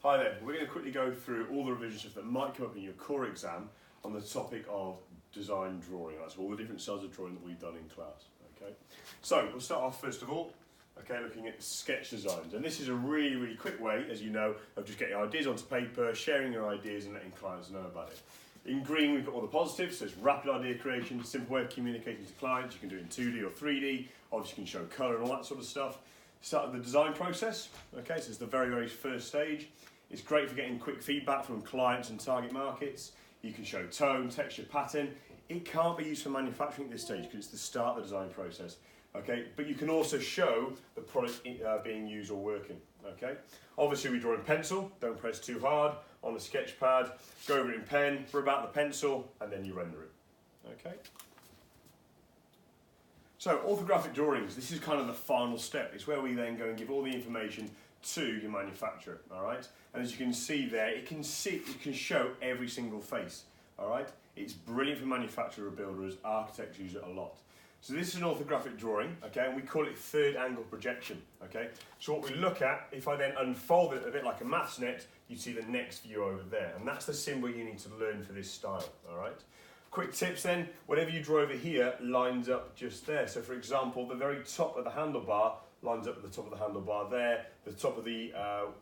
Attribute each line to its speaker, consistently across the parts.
Speaker 1: Hi there, we're going to quickly go through all the revision stuff that might come up in your core exam on the topic of design drawing. That's all the different styles of drawing that we've done in class. Okay, so we'll start off first of all, looking at sketch designs. And this is a really quick way, as you know, of just getting ideas onto paper, sharing your ideas and letting clients know about it. In green we've got all the positives, so it's rapid idea creation, simple way of communicating to clients. You can do it in 2D or 3D, obviously you can show colour and all that sort of stuff. Start with the design process, okay, so it's the very first stage. It's great for getting quick feedback from clients and target markets. You can show tone, texture, pattern. It can't be used for manufacturing at this stage because it's the start of the design process. Okay, but you can also show the product being used or working. Okay, obviously we draw in pencil, don't press too hard on the sketch pad, go over it in pen, rub out the pencil, and then you render it. Okay. So orthographic drawings, this is kind of the final step. It's where we then go and give all the information to your manufacturer, all right? And as you can see there, it can show every single face, all right? It's brilliant for manufacturer builders, architects use it a lot. So this is an orthographic drawing, okay, and we call it third angle projection, okay? So what we look at, if I then unfold it a bit like a maths net, you see the next view over there, and that's the symbol you need to learn for this style, all right? Quick tips then, whatever you draw over here lines up just there. So for example, the very top of the handlebar lines up with the top of the handlebar there, the top of the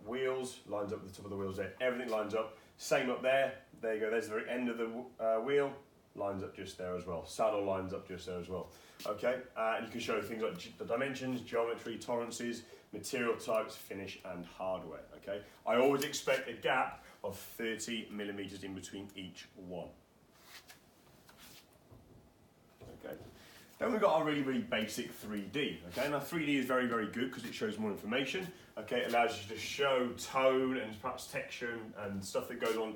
Speaker 1: wheels lines up with the top of the wheels there, everything lines up, same up there, there you go, there's the very end of the wheel, lines up just there as well, saddle lines up just there as well, okay, and you can show things like the dimensions, geometry, tolerances, material types, finish and hardware, okay. I always expect a gap of 30 millimeters in between each one. Okay. Then we've got our really basic 3D. Okay, now 3D is very good because it shows more information. Okay, it allows you to show tone and perhaps texture and stuff that goes on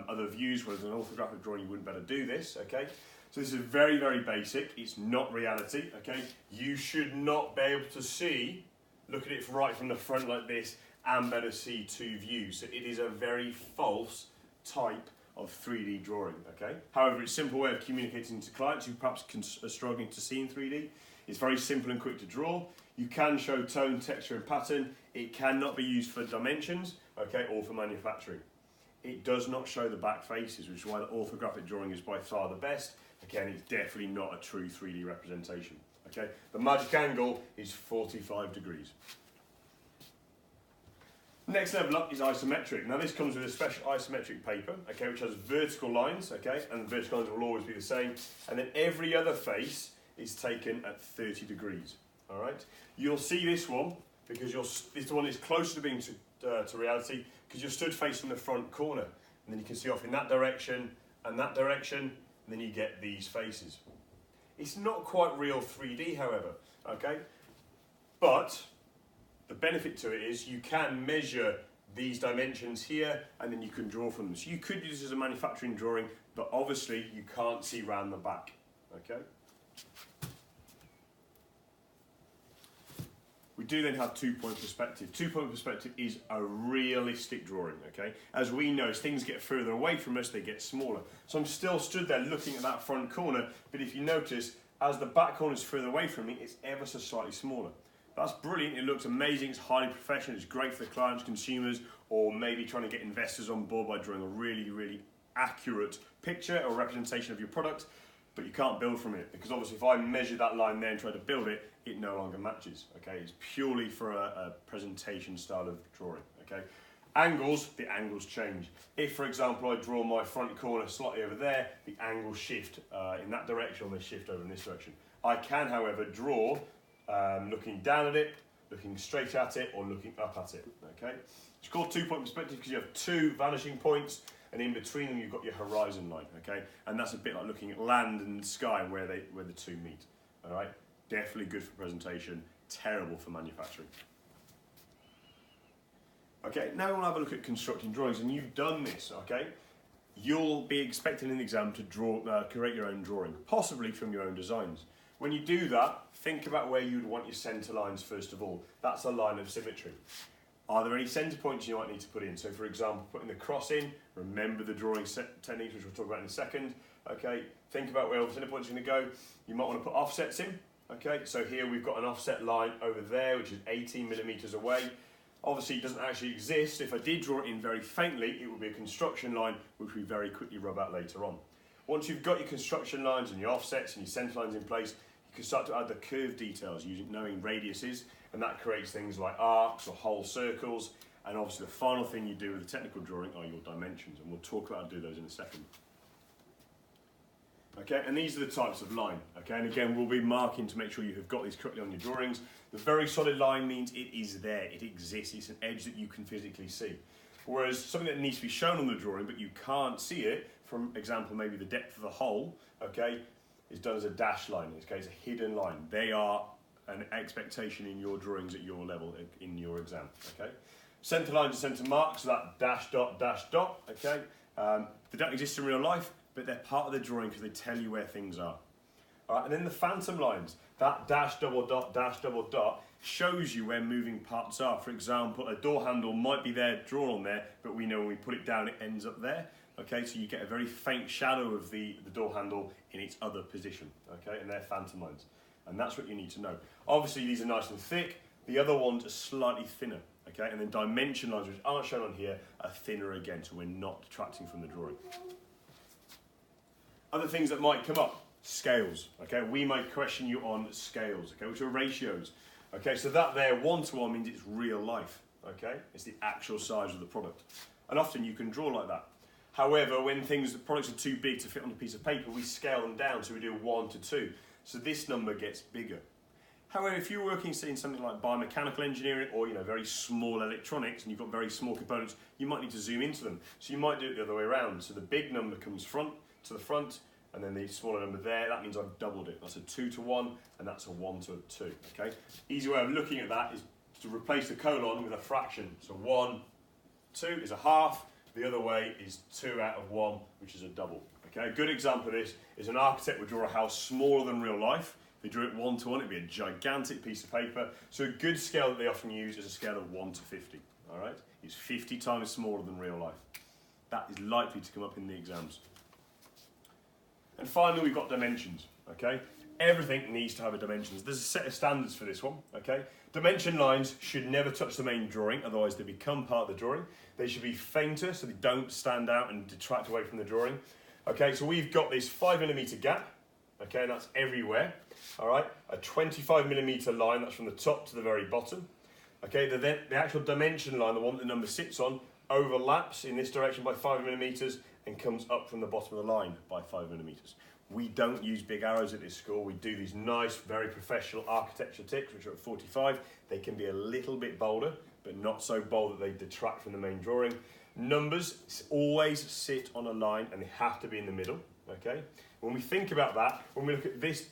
Speaker 1: other views, whereas an orthographic drawing you wouldn't better do this. Okay, so this is very basic. It's not reality. Okay, you should not be able to see, look at it right from the front like this, and better see two views. So it is a very false type of 3D drawing, okay? However, it's a simple way of communicating to clients who perhaps are struggling to see in 3D. It's very simple and quick to draw. You can show tone, texture and pattern. It cannot be used for dimensions, okay, or for manufacturing. It does not show the back faces, which is why the orthographic drawing is by far the best. Again, it's definitely not a true 3D representation, okay? The magic angle is 45 degrees. Next level up is isometric. Now this comes with a special isometric paper, okay, which has vertical lines, okay, and the vertical lines will always be the same. And then every other face is taken at 30 degrees, all right? You'll see this one, because this one is closer to being to reality, because you're stood facing the front corner. And then you can see off in that direction, and then you get these faces. It's not quite real 3D, however, okay? But the benefit to it is you can measure these dimensions here and then you can draw from them. So you could use this as a manufacturing drawing, but obviously you can't see round the back, okay? We do then have two-point perspective. Two-point perspective is a realistic drawing, okay? As we know, as things get further away from us, they get smaller. So I'm still stood there looking at that front corner, but if you notice, as the back corner is further away from me, it's ever so slightly smaller. That's brilliant, it looks amazing, it's highly professional, it's great for the clients, consumers, or maybe trying to get investors on board by drawing a really accurate picture or representation of your product, but you can't build from it, because obviously if I measure that line there and try to build it, it no longer matches, okay? It's purely for a presentation style of drawing, okay? Angles, the angles change. If, for example, I draw my front corner slightly over there, the angles shift in that direction, or they shift over in this direction. I can, however, draw looking down at it, looking straight at it, or looking up at it, okay? It's called two-point perspective because you have two vanishing points, and in between them you've got your horizon line, okay? And that's a bit like looking at land and sky where the two meet, all right? Definitely good for presentation, terrible for manufacturing. Okay, now we'll have a look at constructing drawings, and you've done this, okay? You'll be expected in the exam to create your own drawing, possibly from your own designs. When you do that, think about where you'd want your centre lines first of all. That's a line of symmetry. Are there any centre points you might need to put in? So for example, putting the cross in, remember the drawing techniques which we'll talk about in a second. Okay, think about where all the centre points are going to go. You might want to put offsets in. Okay, so here we've got an offset line over there which is 18 millimetres away. Obviously it doesn't actually exist. If I did draw it in very faintly, it would be a construction line, which we very quickly rub out later on. Once you've got your construction lines and your offsets and your centre lines in place, you can start to add the curve details using knowing radiuses, and that creates things like arcs or whole circles. And obviously the final thing you do with the technical drawing are your dimensions, and we'll talk about how to do those in a second. Okay, and these are the types of line. Okay, and again, we'll be marking to make sure you have got these correctly on your drawings. The very solid line means it is there, it exists, it's an edge that you can physically see. Whereas something that needs to be shown on the drawing, but you can't see it, for example, maybe the depth of the hole, okay, is done as a dashed line. In this case, a hidden line. They are an expectation in your drawings at your level in your exam. Okay, centre lines and centre marks, so that dash dot. Okay, they don't exist in real life, but they're part of the drawing because they tell you where things are. All right, and then the phantom lines, that dash double dot shows you where moving parts are. For example, a door handle might be there, drawn on there, but we know when we put it down, it ends up there. Okay, so you get a very faint shadow of the door handle in its other position. Okay, and they're phantom lines. And that's what you need to know. Obviously, these are nice and thick. The other ones are slightly thinner. Okay, and then dimension lines, which aren't shown on here, are thinner again, so we're not detracting from the drawing. Other things that might come up, scales. Okay, we might question you on scales, okay, which are ratios. Okay, so that there 1:1 means it's real life. Okay, it's the actual size of the product. And often you can draw like that. However, when products are too big to fit on a piece of paper, we scale them down, so we do 1:2. So this number gets bigger. However, if you're working, say, in something like biomechanical engineering or very small electronics and you've got very small components, you might need to zoom into them. So you might do it the other way around. So the big number comes to the front, and then the smaller number there, that means I've doubled it. That's a 2:1, and that's a 1:2, okay? Easy way of looking at that is to replace the colon with a fraction. So 1:2 is a half, the other way is 2/1, which is a double, okay? A good example of this is an architect would draw a house smaller than real life. If they drew it 1:1, it'd be a gigantic piece of paper. So a good scale that they often use is a scale of 1:50, all right? It's 50 times smaller than real life. That is likely to come up in the exams. And finally, we've got dimensions, okay? Everything needs to have a dimensions. There's a set of standards for this one, okay? Dimension lines should never touch the main drawing, otherwise they become part of the drawing. They should be fainter, so they don't stand out and detract away from the drawing. Okay, so we've got this 5mm gap, okay, and that's everywhere, all right? A 25mm line, that's from the top to the very bottom. Okay, the actual dimension line, the one that the number sits on, overlaps in this direction by 5mm and comes up from the bottom of the line by 5mm. We don't use big arrows at this school. We do these nice, very professional architecture ticks, which are at 45. They can be a little bit bolder, but not so bold that they detract from the main drawing. Numbers always sit on a line and they have to be in the middle, okay? When we think about that, when we look at this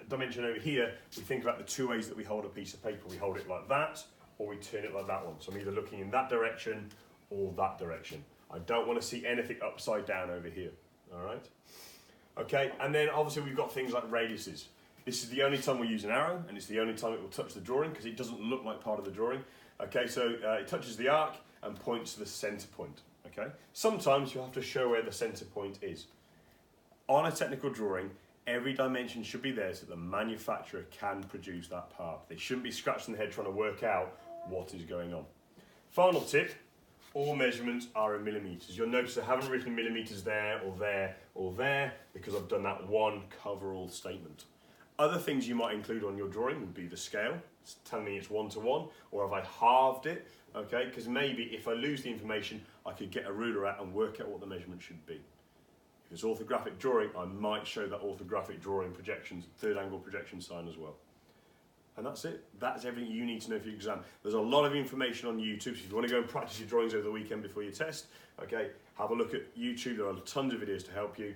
Speaker 1: dimension over here, we think about the two ways that we hold a piece of paper. We hold it like that, or we turn it like that one. So I'm either looking in that direction or that direction. I don't want to see anything upside down over here, all right? Okay, and then obviously we've got things like radiuses. This is the only time we use an arrow, and it's the only time it will touch the drawing because it doesn't look like part of the drawing. Okay, so it touches the arc and points to the center point, okay? Sometimes you have to show where the center point is. On a technical drawing, every dimension should be there so that the manufacturer can produce that part. They shouldn't be scratching their head trying to work out what is going on. Final tip, all measurements are in millimeters. You'll notice I haven't written millimeters there or there or there because I've done that one coverall statement. Other things you might include on your drawing would be the scale. It's telling me it's 1:1, or have I halved it? Okay, because maybe if I lose the information, I could get a ruler out and work out what the measurement should be. If it's orthographic drawing, I might show that orthographic drawing projections, third angle projection sign as well. And that's it. That's everything you need to know for your exam. There's a lot of information on YouTube, so if you want to go and practice your drawings over the weekend before your test, okay, have a look at YouTube. There are tons of videos to help you.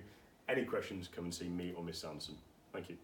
Speaker 1: Any questions, come and see me or Miss Sanderson. Thank you.